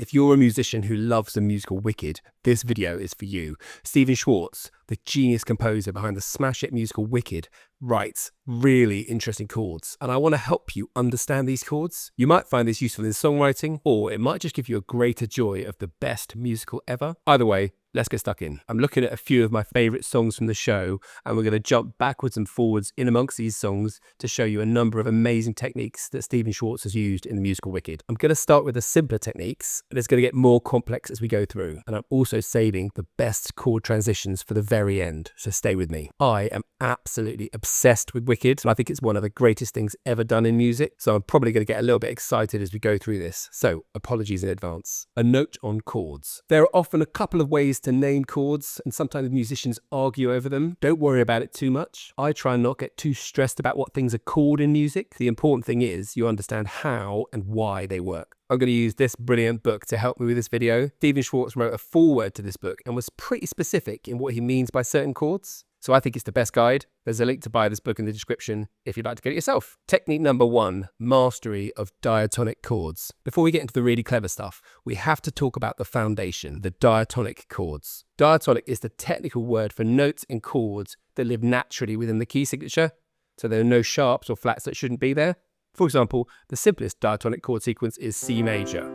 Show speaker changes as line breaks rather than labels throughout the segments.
If you're a musician who loves the musical Wicked, this video is for you. Stephen Schwartz, the genius composer behind the smash hit musical Wicked, writes really interesting chords, and I want to help you understand these chords. You might find this useful in songwriting, or it might just give you a greater joy of the best musical ever. Either way, let's get stuck in. I'm looking at a few of my favourite songs from the show, and we're going to jump backwards and forwards in amongst these songs to show you a number of amazing techniques that Stephen Schwartz has used in the musical Wicked. I'm going to start with the simpler techniques, and it's going to get more complex as we go through, and I'm also saving the best chord transitions for the very end, so stay with me. I am absolutely obsessed with Wicked, and I think it's one of the greatest things ever done in music, so I'm probably going to get a little bit excited as we go through this, so apologies in advance. A note on chords. There are often a couple of ways to name chords, and sometimes musicians argue over them. Don't worry about it too much. I try and not get too stressed about what things are called in music. The important thing is you understand how and why they work. I'm going to use this brilliant book to help me with this video. Stephen Schwartz wrote a foreword to this book and was pretty specific in what he means by certain chords. So I think it's the best guide. There's a link to buy this book in the description if you'd like to get it yourself. Technique number 1, mastery of diatonic chords. Before we get into the really clever stuff, we have to talk about the foundation, the diatonic chords. Diatonic is the technical word for notes and chords that live naturally within the key signature. So there are no sharps or flats that shouldn't be there. For example, the simplest diatonic chord sequence is C major.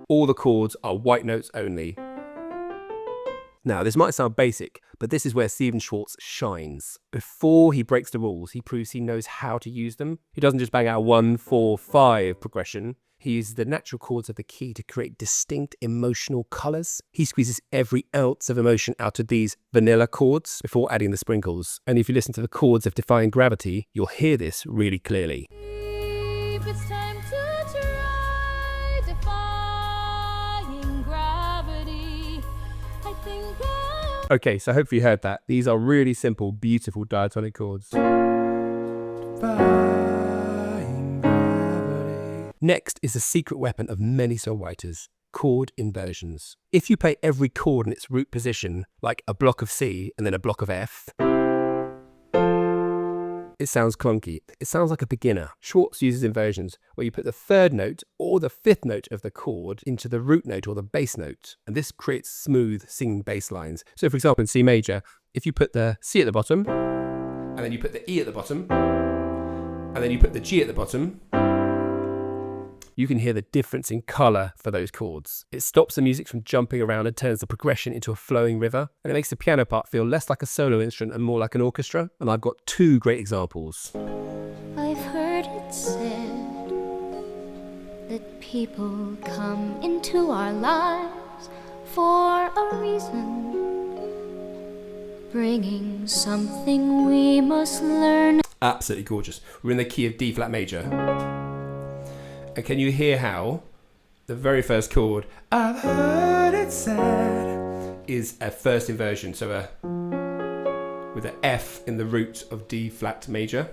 All the chords are white notes only. Now, this might sound basic, but this is where Stephen Schwartz shines. Before he breaks the rules, he proves he knows how to use them. He doesn't just bang out a 1, 4, 5 progression. He uses the natural chords of the key to create distinct emotional colours. He squeezes every ounce of emotion out of these vanilla chords before adding the sprinkles. And if you listen to the chords of Defying Gravity, you'll hear this really clearly.
It's time to try defying gravity. I think
Okay, so hopefully you heard that. These are really simple, beautiful diatonic chords. Next is the secret weapon of many songwriters, chord inversions. If you play every chord in its root position, like a block of C and then a block of F, it sounds clunky. It sounds like a beginner. Schwartz uses inversions where you put the third note or the fifth note of the chord into the root note or the bass note, and this creates smooth singing bass lines. So for example, in C major, if you put the C at the bottom, and then you put the E at the bottom, and then you put the G at the bottom, you can hear the difference in colour for those chords. It stops the music from jumping around and turns the progression into a flowing river, and it makes the piano part feel less like a solo instrument and more like an orchestra. And I've got 2 great examples.
I've heard it said that people come into our lives for a reason, bringing something we must learn.
Absolutely gorgeous. We're in the key of D flat major. And can you hear how the very first chord, I've heard it said, is a first inversion, so with an F in the root of D flat major,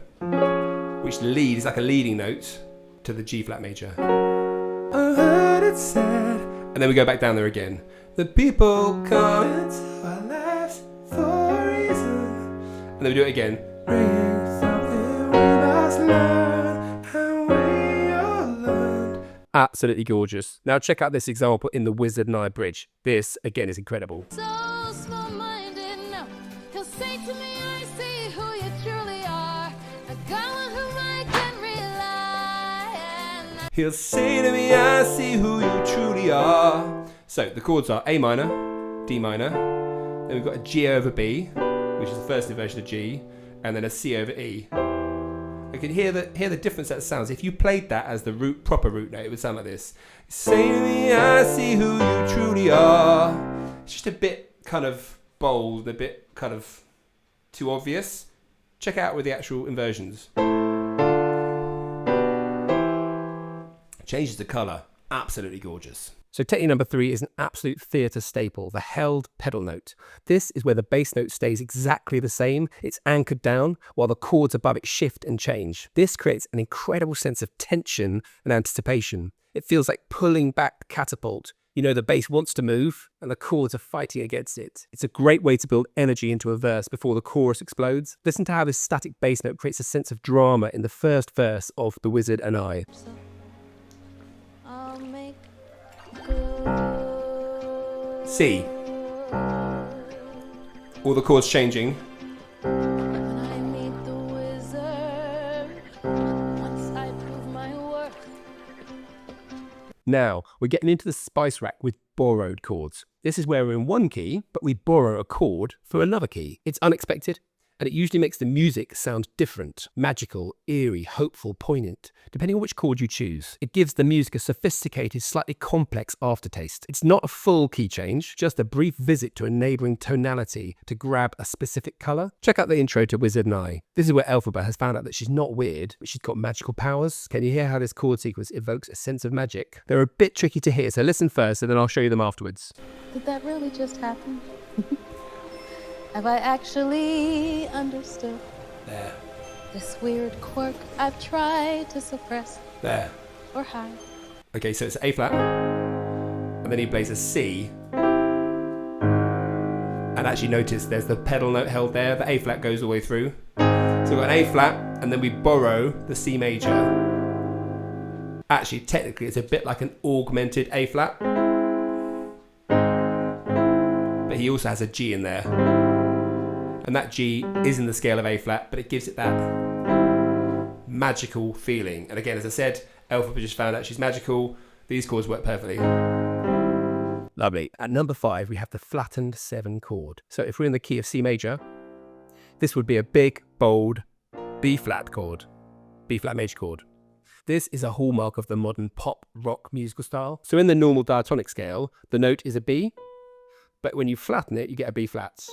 which leads like a leading note to the G flat major. I've heard it said, and then we go back down there again. The people come into our lives for a reason, and then we do it again. Bring something we must learn. Absolutely gorgeous. Now check out this example in the Wizard and I bridge. This again is incredible.
So small-minded, no. He'll say to me, I see who you truly are. A guy on whom I can rely.
He'll say to me, I see who you truly are. So the chords are A minor, D minor, then we've got a G over B, which is the first inversion of G, and then a C over E. You can hear the different set of sounds. If you played that as the proper root note, it would sound like this. Say to me, I see who you truly are. It's just a bit kind of bold, a bit kind of too obvious. Check it out with the actual inversions. Changes the colour. Absolutely gorgeous. So technique number 3 is an absolute theatre staple, the held pedal note. This is where the bass note stays exactly the same. It's anchored down while the chords above it shift and change. This creates an incredible sense of tension and anticipation. It feels like pulling back the catapult. You know the bass wants to move and the chords are fighting against it. It's a great way to build energy into a verse before the chorus explodes. Listen to how this static bass note creates a sense of drama in the first verse of The Wizard and I.
I'll make good.
C. All the chords changing.
When I meet the wizard, once I prove my worth.
Now, we're getting into the spice rack with borrowed chords. This is where we're in one key, but we borrow a chord for another key. It's unexpected, and it usually makes the music sound different, magical, eerie, hopeful, poignant, depending on which chord you choose. It gives the music a sophisticated, slightly complex aftertaste. It's not a full key change, just a brief visit to a neighbouring tonality to grab a specific colour. Check out the intro to Wizard and I. This is where Elphaba has found out that she's not weird, but she's got magical powers. Can you hear how this chord sequence evokes a sense of magic? They're a bit tricky to hear, so listen first and then I'll show you them afterwards.
Did that really just happen? Have I actually understood
There.
this weird quirk I've tried to suppress
There.
or hide?
Okay, so it's A flat, and then he plays a C. And actually notice there's the pedal note held there, the A flat goes all the way through. So we've got an A flat, and then we borrow the C major. Actually, technically it's a bit like an augmented A flat. But he also has a G in there. And that G is in the scale of A flat, but it gives it that magical feeling. And again, as I said, Elphaba just found out she's magical. These chords work perfectly. Lovely. At number 5, we have the flattened 7 chord. So if we're in the key of C major, this would be a big, bold B flat chord, B flat major chord. This is a hallmark of the modern pop rock musical style. So in the normal diatonic scale, the note is a B, but when you flatten it, you get a B flat.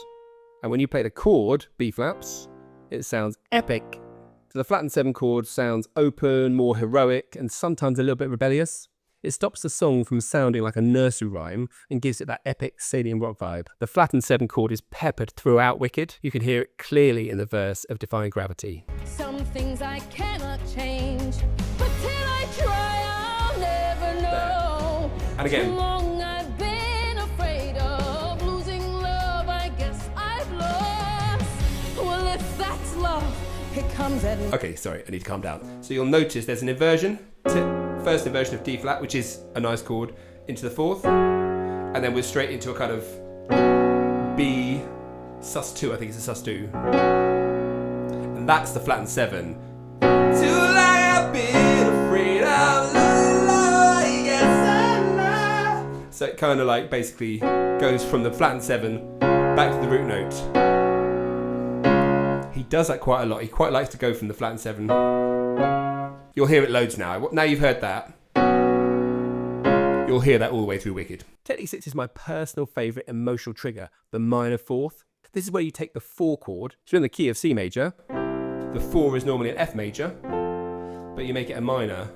And when you play the chord, B flaps, it sounds epic. So the flattened 7 chord sounds open, more heroic, and sometimes a little bit rebellious. It stops the song from sounding like a nursery rhyme and gives it that epic stadium rock vibe. The flattened 7 chord is peppered throughout Wicked. You can hear it clearly in the verse of Defying Gravity.
Some things I cannot change, but till I try, I'll never know.
And again.
Too long I've been afraid of losing love. I guess I've lost. Well, if that's love, it comes at me.
Okay, sorry, I need to calm down. So you'll notice there's an inversion. First inversion of D flat, which is a nice chord, into the 4th. And then we're straight into a kind of B sus2, I think it's a sus2. And that's the flattened 7. Too long I've been afraid of losing love, I guess I know. So it kind of like basically goes from the flattened 7 back to the root note. He does that quite a lot. He quite likes to go from the flattened 7. You'll hear it loads now. Now you've heard that, you'll hear that all the way through Wicked. Technically 6 is my personal favourite emotional trigger, the minor 4th. This is where you take the 4 chord, so in the key of C major, the 4 is normally an F major, but you make it a minor.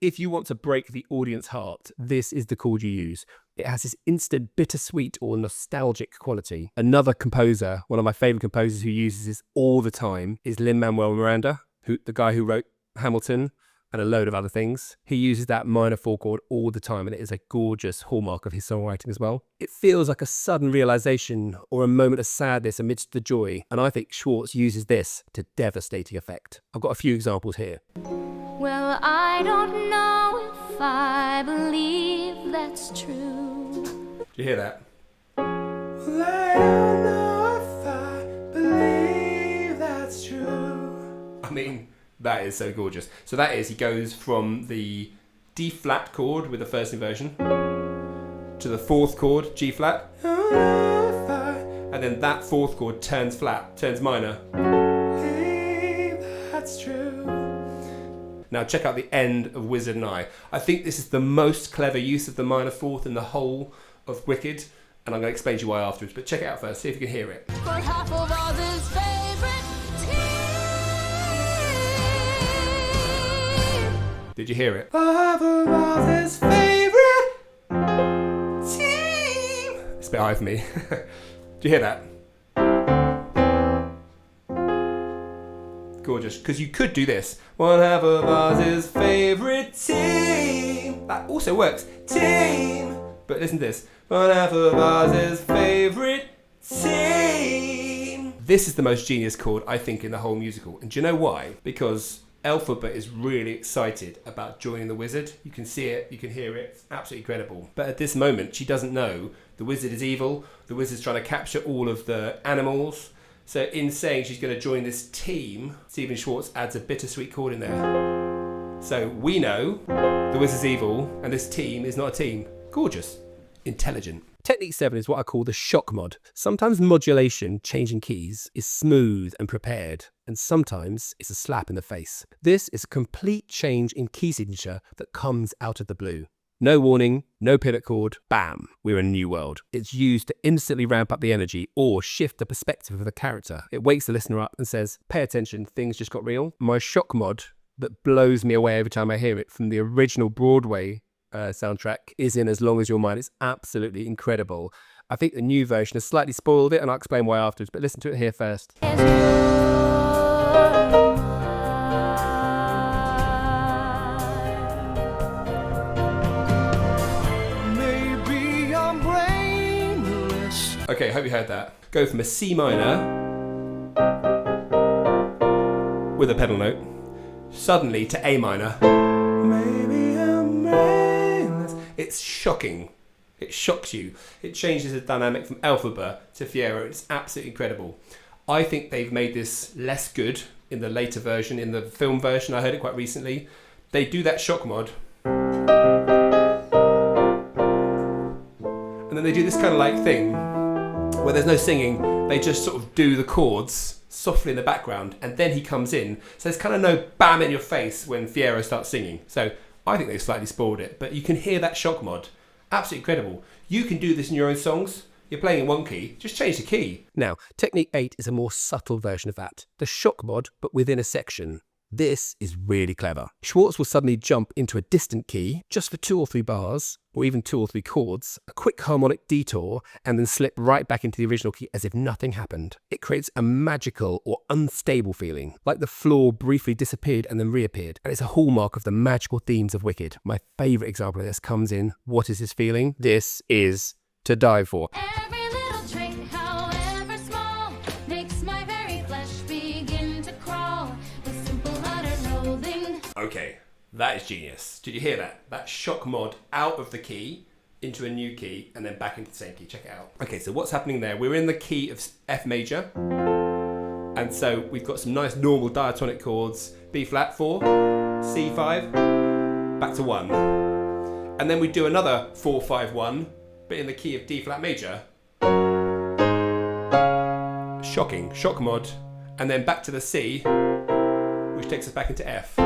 If you want to break the audience heart, this is the chord you use. It has this instant bittersweet or nostalgic quality. Another composer, one of my favourite composers who uses this all the time, is Lin-Manuel Miranda, the guy who wrote Hamilton and a load of other things. He uses that minor 4 chord all the time, and it is a gorgeous hallmark of his songwriting as well. It feels like a sudden realization or a moment of sadness amidst the joy, and I think Schwartz uses this to devastating effect. I've got a few examples here.
Well, I don't know if I believe that's true.
Do you hear that? Well, I don't know if I believe that's true. I mean, that is so gorgeous. So that is, he goes from the D flat chord with the first inversion to the 4th chord, G flat, and then that 4th chord turns flat, turns minor. That's true. Now check out the end of Wizard and I. I think this is the most clever use of the minor 4th in the whole of Wicked, and I'm going to explain to you why afterwards, but check it out first, see if you can hear it.
For half of Oz's favorite team.
Did you hear it? Half of Oz's favorite team. It's a bit high for me. Do you hear that? Gorgeous, because you could do this. One half of Oz's favorite team. That also works. Team. But listen to this. One half of Oz's favorite team. This is the most genius chord, I think, in the whole musical. And do you know why? Because Elphaba is really excited about joining the wizard. You can see it, you can hear it, it's absolutely incredible. But at this moment, she doesn't know the wizard is evil. The wizard's trying to capture all of the animals. So in saying she's going to join this team, Stephen Schwartz adds a bittersweet chord in there. So we know the wizard's evil and this team is not a team. Gorgeous. Intelligent. Technique 7 is what I call the shock mod. Sometimes modulation, changing keys, is smooth and prepared, and sometimes it's a slap in the face. This is a complete change in key signature that comes out of the blue. No warning, no pivot chord, bam, we're in a new world. It's used to instantly ramp up the energy or shift the perspective of the character. It wakes the listener up and says, pay attention, things just got real. My shock mod that blows me away every time I hear it from the original Broadway soundtrack is in As Long As You're Mine. It's absolutely incredible. I think the new version has slightly spoiled it, and I'll explain why afterwards, but listen to it here first. Okay, hope you heard that. Go from a C minor with a pedal note suddenly to A minor. Maybe I'm brainless. It's shocking. It shocks you. It changes the dynamic from Elphaba to Fiero. It's absolutely incredible. I think they've made this less good in the later version, in the film version. I heard it quite recently. They do that shock mod. And then they do this kind of like thing where there's no singing. They just sort of do the chords softly in the background, and then he comes in. So there's kind of no bam in your face when Fiero starts singing. So I think they've slightly spoiled it, but you can hear that shock mod. Absolutely incredible. You can do this in your own songs. You're playing in one key, just change the key. Now, Technique 8 is a more subtle version of that. The shock mod, but within a section. This is really clever. Schwartz will suddenly jump into a distant key, just for 2 or 3 bars, or even 2 or 3 chords, a quick harmonic detour, and then slip right back into the original key as if nothing happened. It creates a magical or unstable feeling, like the floor briefly disappeared and then reappeared, and it's a hallmark of the magical themes of Wicked. My favourite example of this comes in What Is This Feeling? This is to die for.
Every little trick, however small, makes my very flesh begin to crawl with simple utter loathing.
Okay, that is genius. Did you hear that? That shock mod out of the key into a new key and then back into the same key. Check it out. Okay, so what's happening there? We're in the key of F major. And so we've got some nice normal diatonic chords. B flat 4, C5, back to 1. And then we do another 4, 5, 1, but in the key of D flat major. Shocking, shock mod. And then back to the C, which takes us back into F.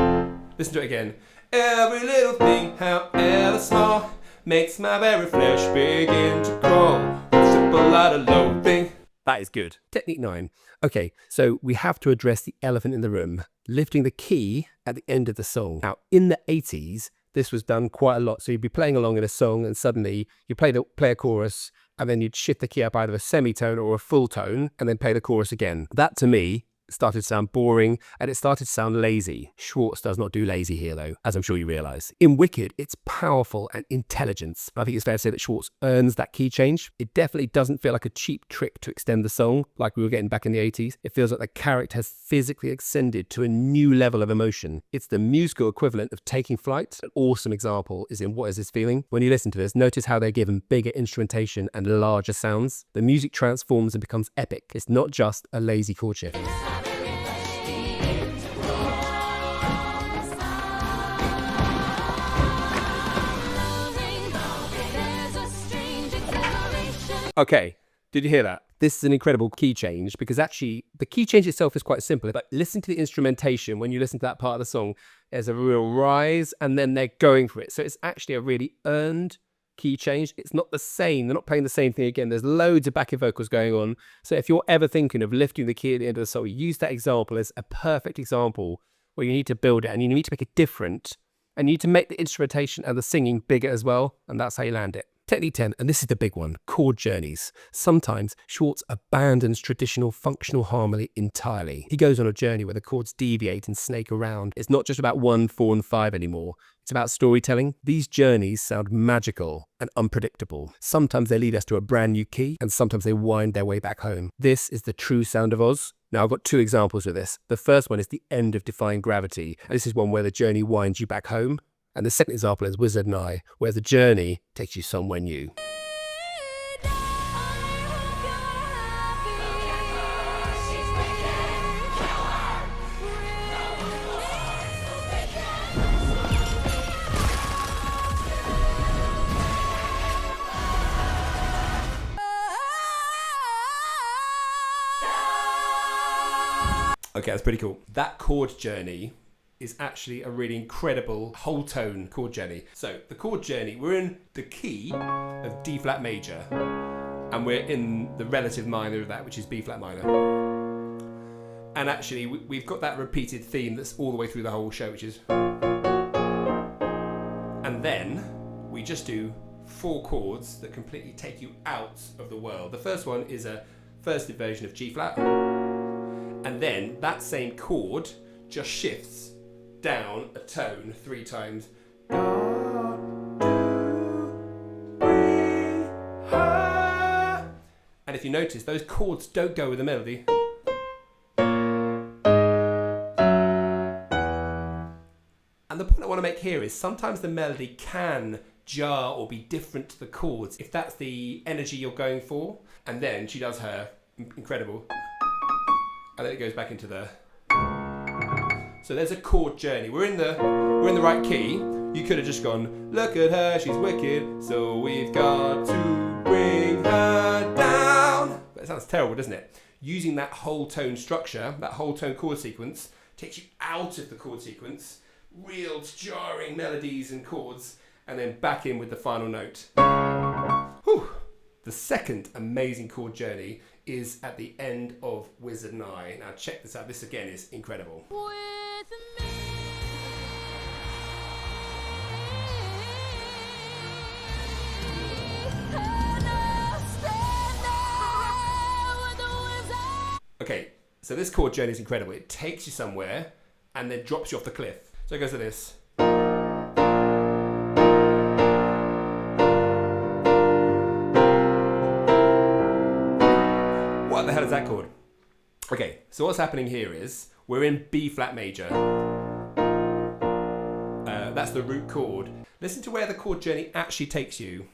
Listen to it again. Every little thing, however small, makes my very flesh begin to crawl. Simple out of loathing. That is good. Technique 9. Okay, so we have to address the elephant in the room, lifting the key at the end of the song. Now, in the 80s, this was done quite a lot. So you'd be playing along in a song and suddenly you play a chorus and then you'd shift the key up either a semitone or a full tone and then play the chorus again. That to me started to sound boring and it started to sound lazy. Schwartz does not do lazy here though, as I'm sure you realise. In Wicked, it's powerful and intelligent. I think it's fair to say that Schwartz earns that key change. It definitely doesn't feel like a cheap trick to extend the song like we were getting back in the 80s. It feels like the character has physically extended to a new level of emotion. It's the musical equivalent of taking flight. An awesome example is in What Is This Feeling? When you listen to this, notice how they're given bigger instrumentation and larger sounds. The music transforms and becomes epic. It's not just a lazy chord shift. Okay, did you hear that? This is an incredible key change because actually the key change itself is quite simple, but listen to the instrumentation when you listen to that part of the song. There's a real rise and then they're going for it. So it's actually a really earned key change. It's not the same. They're not playing the same thing again. There's loads of backing vocals going on. So if you're ever thinking of lifting the key at the end of the song, use that example as a perfect example where you need to build it and you need to make it different and you need to make the instrumentation and the singing bigger as well. And that's how you land it. Technique 10, and this is the big one, chord journeys. Sometimes Schwartz abandons traditional functional harmony entirely. He goes on a journey where the chords deviate and snake around. It's not just about 1, 4, and 5 anymore. It's about storytelling. These journeys sound magical and unpredictable. Sometimes they lead us to a brand new key, and sometimes they wind their way back home. This is the true sound of Oz. Now, I've got 2 examples of this. The first one is the end of Defying Gravity. And this is one where the journey winds you back home. And the second example is Wizard and I, where the journey takes you somewhere new. Okay, that's pretty cool. That chord journey is actually a really incredible whole tone chord journey. So the chord journey, we're in the key of D flat major, and we're in the relative minor of that, which is B flat minor. And actually we've got that repeated theme that's all the way through the whole show, which is, and then we just do 4 chords that completely take you out of the world. The first one is a first inversion of G flat, and then that same chord just shifts down a tone 3 times. And if you notice, those chords don't go with the melody. And the point I want to make here is sometimes the melody can jar or be different to the chords if that's the energy you're going for. And then she does her incredible, and then it goes back into the. So there's a chord journey. We're in the right key. You could have just gone, look at her, she's wicked, so we've got to bring her down. But it sounds terrible, doesn't it? Using that whole tone structure, that whole tone chord sequence, takes you out of the chord sequence, real jarring melodies and chords, and then back in with the final note. Whew. The second amazing chord journey is at the end of Wizard and I. Now check this out. This again is incredible. Okay, so this chord journey is incredible. It takes you somewhere and then drops you off the cliff. So it goes to this. What the hell is that chord? Okay, so what's happening here is we're in B flat major. That's the root chord. Listen to where the chord journey actually takes you.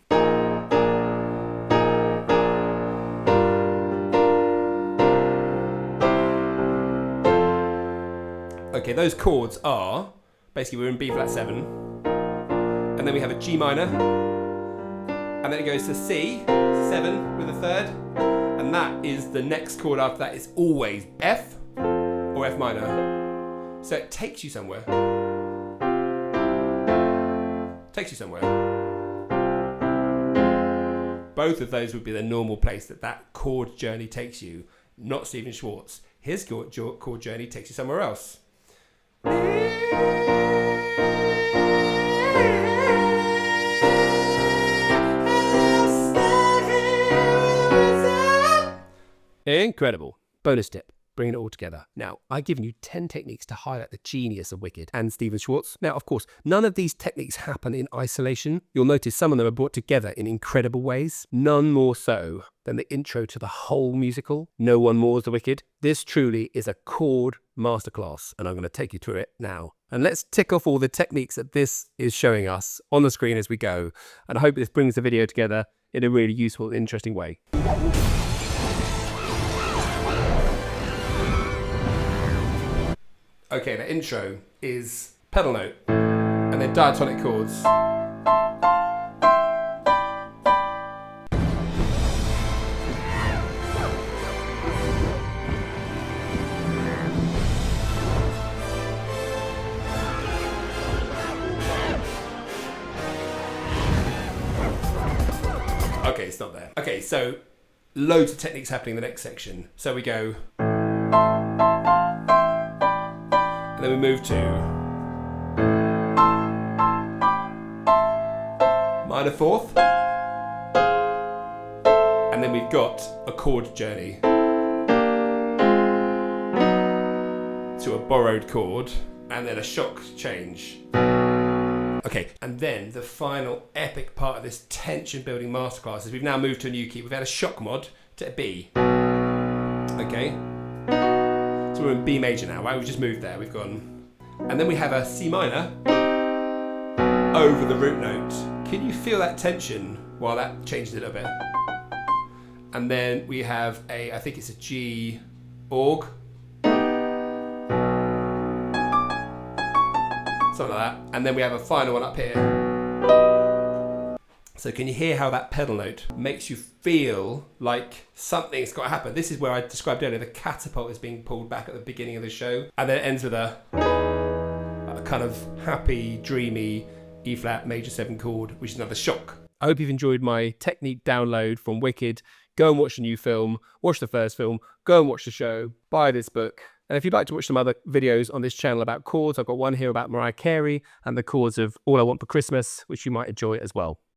Okay, those chords are, basically we're in B flat 7, and then we have a G minor, and then it goes to C, 7 with a third, and that is the next chord after that is always F or F minor. So it takes you somewhere. Takes you somewhere. Both of those would be the normal place that chord journey takes you, not Stephen Schwartz. His chord journey takes you somewhere else. Incredible. Bonus tip. Bringing it all together. Now, I've given you 10 techniques to highlight the genius of Wicked and Stephen Schwartz. Now, of course, none of these techniques happen in isolation. You'll notice some of them are brought together in incredible ways. None more so than the intro to the whole musical, No One More's the Wicked. This truly is a chord masterclass, and I'm going to take you through it now. And let's tick off all the techniques that this is showing us on the screen as we go. And I hope this brings the video together in a really useful and interesting way. Okay, the intro is pedal note and then diatonic chords. Okay, it's not there. Okay, so loads of techniques happening in the next section. So we go. And then we move to minor fourth, And then we've got a chord journey to a borrowed chord, and then a shock change. Okay, and then the final epic part of this tension building masterclass is we've now moved to a new key. We've had a shock mod to a B. Okay, so we're in B major now, right? We've just moved there, we've gone. And then we have a C minor over the root note. Can you feel that tension while that changes a little bit? And then we have a, I think it's a G org. Something like that. And then we have a final one up here. So can you hear how that pedal note makes you feel like something's got to happen? This is where I described earlier, the catapult is being pulled back at the beginning of the show. And then it ends with a kind of happy, dreamy E flat major 7 chord, which is another shock. I hope you've enjoyed my technique download from Wicked. Go and watch the new film, watch the first film, go and watch the show, buy this book. And if you'd like to watch some other videos on this channel about chords, I've got one here about Mariah Carey and the chords of All I Want for Christmas, which you might enjoy as well.